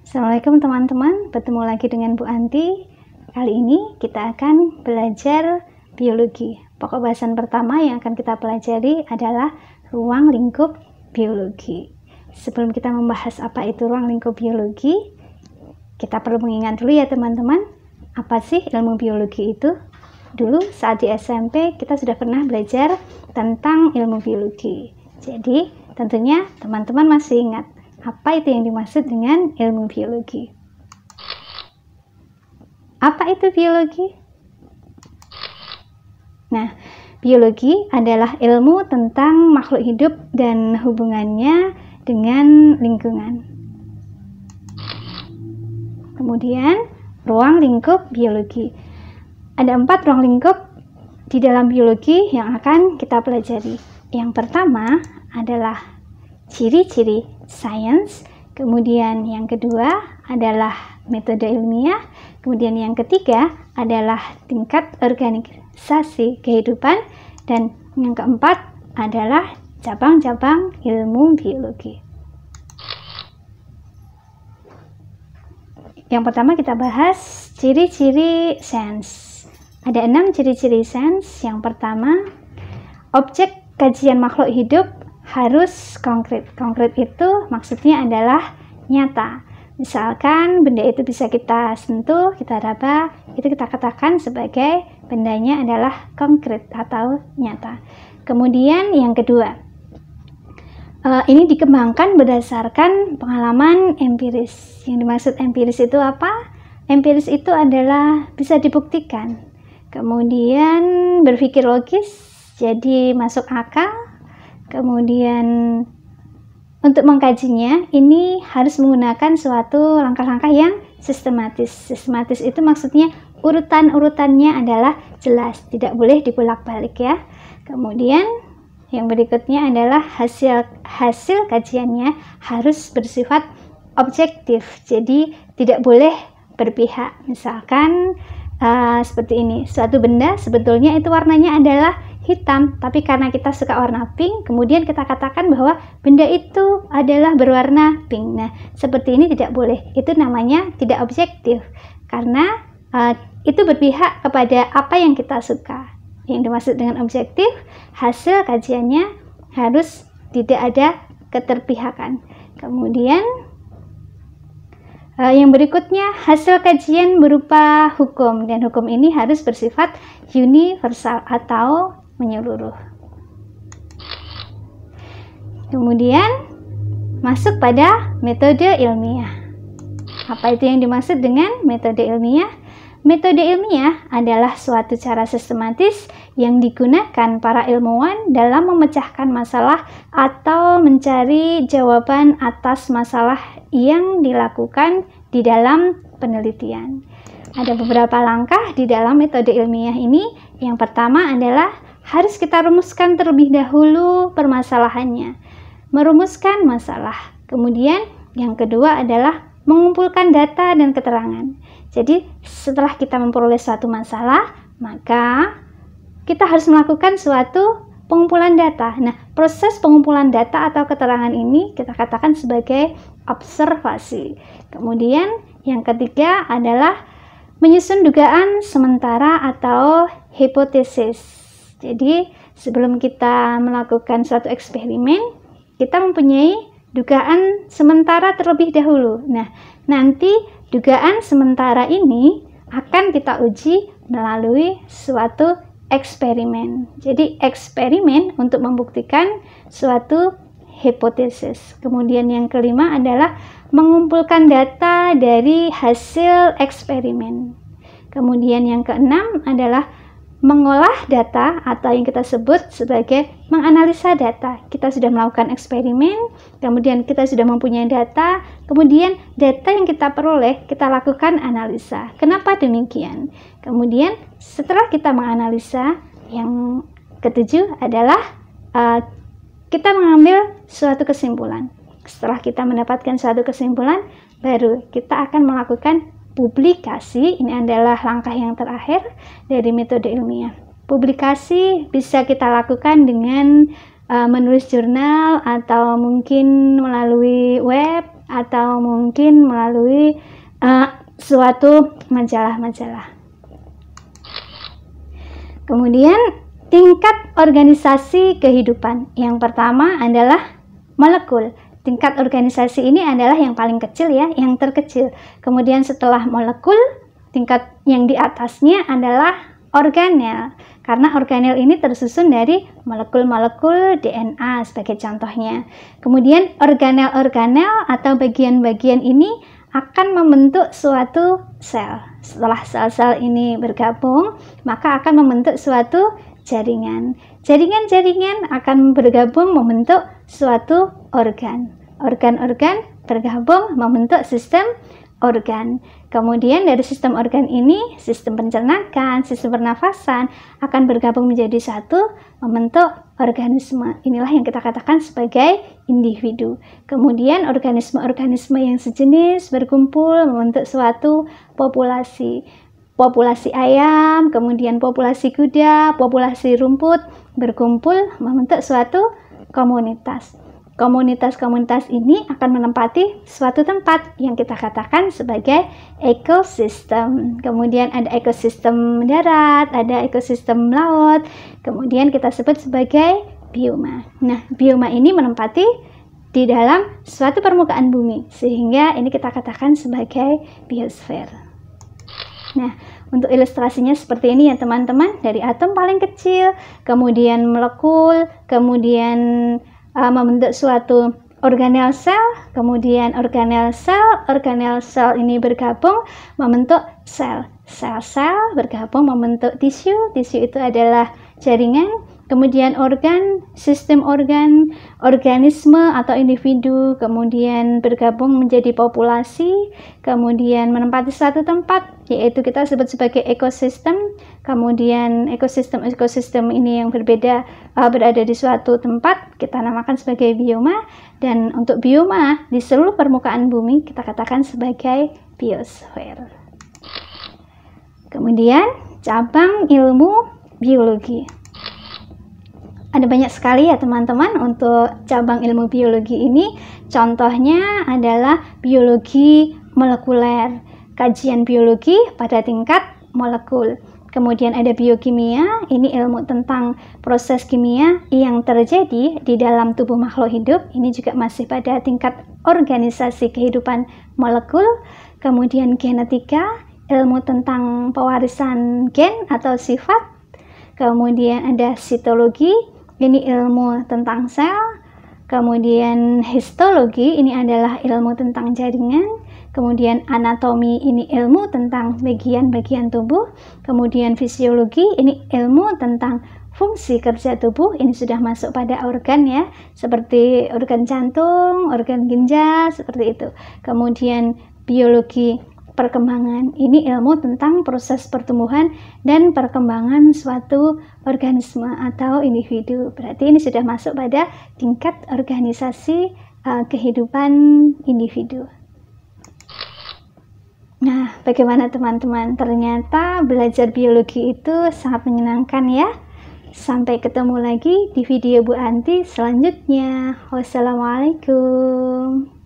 Assalamualaikum teman-teman, bertemu lagi dengan Bu Anti. Kali ini kita akan belajar biologi. Pokok bahasan pertama yang akan kita pelajari adalah ruang lingkup biologi. Sebelum kita membahas apa itu ruang lingkup biologi, kita perlu mengingat dulu ya teman-teman, apa sih ilmu biologi itu? Dulu saat di SMP kita sudah pernah belajar tentang ilmu biologi. Jadi tentunya teman-teman masih ingat apa itu yang dimaksud dengan ilmu biologi? Apa itu biologi? Nah, biologi adalah ilmu tentang makhluk hidup dan hubungannya dengan lingkungan. Kemudian, ruang lingkup biologi. Ada 4 ruang lingkup di dalam biologi yang akan kita pelajari. Yang pertama adalah ciri-ciri sains, kemudian yang kedua adalah metode ilmiah, kemudian yang ketiga adalah tingkat organisasi kehidupan, dan yang keempat adalah cabang-cabang ilmu biologi. Yang pertama kita bahas ciri-ciri sains. Ada 6 ciri-ciri sains. Yang pertama, objek kajian makhluk hidup harus konkret. Konkret itu maksudnya adalah nyata. Misalkan benda itu bisa kita sentuh, kita raba, itu kita katakan sebagai bendanya adalah konkret atau nyata. Kemudian yang kedua, ini dikembangkan berdasarkan pengalaman empiris. Yang dimaksud empiris itu apa? Empiris itu adalah bisa dibuktikan. Kemudian berpikir logis, jadi masuk akal. Kemudian untuk mengkajinya ini harus menggunakan suatu langkah-langkah yang sistematis. Sistematis itu maksudnya urutan-urutannya adalah jelas, tidak boleh dibolak-balik ya. Kemudian yang berikutnya adalah hasil kajiannya harus bersifat objektif, jadi tidak boleh berpihak. Misalkan seperti ini, suatu benda sebetulnya itu warnanya adalah hitam, tapi karena kita suka warna pink, kemudian kita katakan bahwa benda itu adalah berwarna pink. Nah, seperti ini tidak boleh. Itu namanya tidak objektif, karena itu berpihak kepada apa yang kita suka. Yang dimaksud dengan objektif, hasil kajiannya harus tidak ada keterpihakan. Kemudian yang berikutnya, hasil kajian berupa hukum, dan hukum ini harus bersifat universal atau menyeluruh. Kemudian masuk pada metode ilmiah. Apa itu yang dimaksud dengan metode ilmiah? Metode ilmiah adalah suatu cara sistematis yang digunakan para ilmuwan dalam memecahkan masalah atau mencari jawaban atas masalah yang dilakukan di dalam penelitian. Ada beberapa langkah di dalam metode ilmiah ini. Yang pertama adalah harus kita rumuskan terlebih dahulu permasalahannya, merumuskan masalah. Kemudian yang kedua adalah mengumpulkan data dan keterangan. Jadi setelah kita memperoleh suatu masalah, maka kita harus melakukan suatu pengumpulan data. Nah, proses pengumpulan data atau keterangan ini kita katakan sebagai observasi. Kemudian yang ketiga adalah menyusun dugaan sementara atau hipotesis. Jadi sebelum kita melakukan suatu eksperimen, kita mempunyai dugaan sementara terlebih dahulu. Nah, nanti dugaan sementara ini akan kita uji melalui suatu eksperimen. Jadi eksperimen untuk membuktikan suatu hipotesis. Kemudian yang kelima adalah mengumpulkan data dari hasil eksperimen. Kemudian yang keenam adalah mengolah data atau yang kita sebut sebagai menganalisa data. Kita sudah melakukan eksperimen, kemudian kita sudah mempunyai data, kemudian data yang kita peroleh kita lakukan analisa. Kenapa demikian? Kemudian setelah kita menganalisa, yang ketujuh adalah kita mengambil suatu kesimpulan. Setelah kita mendapatkan suatu kesimpulan, baru kita akan melakukan publikasi. Ini adalah langkah yang terakhir dari metode ilmiah. Publikasi bisa kita lakukan dengan menulis jurnal atau mungkin melalui web atau mungkin melalui suatu majalah-majalah. Kemudian tingkat organisasi kehidupan. Yang pertama adalah molekul. Tingkat organisasi ini adalah yang paling kecil ya, yang terkecil. Kemudian setelah molekul, tingkat yang di atasnya adalah organel. Karena organel ini tersusun dari molekul-molekul DNA sebagai contohnya. Kemudian organel-organel atau bagian-bagian ini akan membentuk suatu sel. Setelah sel-sel ini bergabung, maka akan membentuk suatu jaringan. Jaringan-jaringan akan bergabung membentuk suatu organ. Organ-organ bergabung membentuk sistem organ. Kemudian dari sistem organ ini, sistem pencernaan, sistem pernafasan akan bergabung menjadi satu, membentuk organisme. Inilah yang kita katakan sebagai individu. Kemudian organisme-organisme yang sejenis berkumpul membentuk suatu populasi. Populasi ayam, kemudian populasi kuda, populasi rumput berkumpul membentuk suatu komunitas. Komunitas-komunitas ini akan menempati suatu tempat yang kita katakan sebagai ekosistem. Kemudian ada ekosistem darat, ada ekosistem laut, kemudian kita sebut sebagai bioma. Nah, bioma ini menempati di dalam suatu permukaan bumi, sehingga ini kita katakan sebagai biosfer. Nah, untuk ilustrasinya seperti ini ya teman-teman, dari atom paling kecil, kemudian molekul, kemudian membentuk suatu organel sel, kemudian organel sel ini bergabung membentuk sel. Sel-sel bergabung membentuk tisu itu adalah jaringan, kemudian organ, sistem organ, organisme atau individu, kemudian bergabung menjadi populasi, kemudian menempati suatu tempat, yaitu kita sebut sebagai ekosistem. Kemudian ekosistem ini yang berbeda berada di suatu tempat, kita namakan sebagai bioma. Dan untuk bioma di seluruh permukaan bumi kita katakan sebagai biosfer. Kemudian cabang ilmu biologi. Ada banyak sekali ya teman-teman untuk cabang ilmu biologi ini. Contohnya adalah biologi molekuler, kajian biologi pada tingkat molekul. Kemudian ada biokimia, ini ilmu tentang proses kimia yang terjadi di dalam tubuh makhluk hidup. Ini juga masih pada tingkat organisasi kehidupan molekul. Kemudian genetika, ilmu tentang pewarisan gen atau sifat. Kemudian ada sitologi, ini ilmu tentang sel. Kemudian histologi, ini adalah ilmu tentang jaringan. Kemudian anatomi, ini ilmu tentang bagian-bagian tubuh. Kemudian fisiologi, ini ilmu tentang fungsi kerja tubuh. Ini sudah masuk pada organ ya, seperti organ jantung, organ ginjal, seperti itu. Kemudian biologi perkembangan, ini ilmu tentang proses pertumbuhan dan perkembangan suatu organisme atau individu. Berarti ini sudah masuk pada tingkat organisasi kehidupan individu. Nah, bagaimana teman-teman? Ternyata belajar biologi itu sangat menyenangkan ya. Sampai ketemu lagi di video Bu Anti selanjutnya. Wassalamualaikum.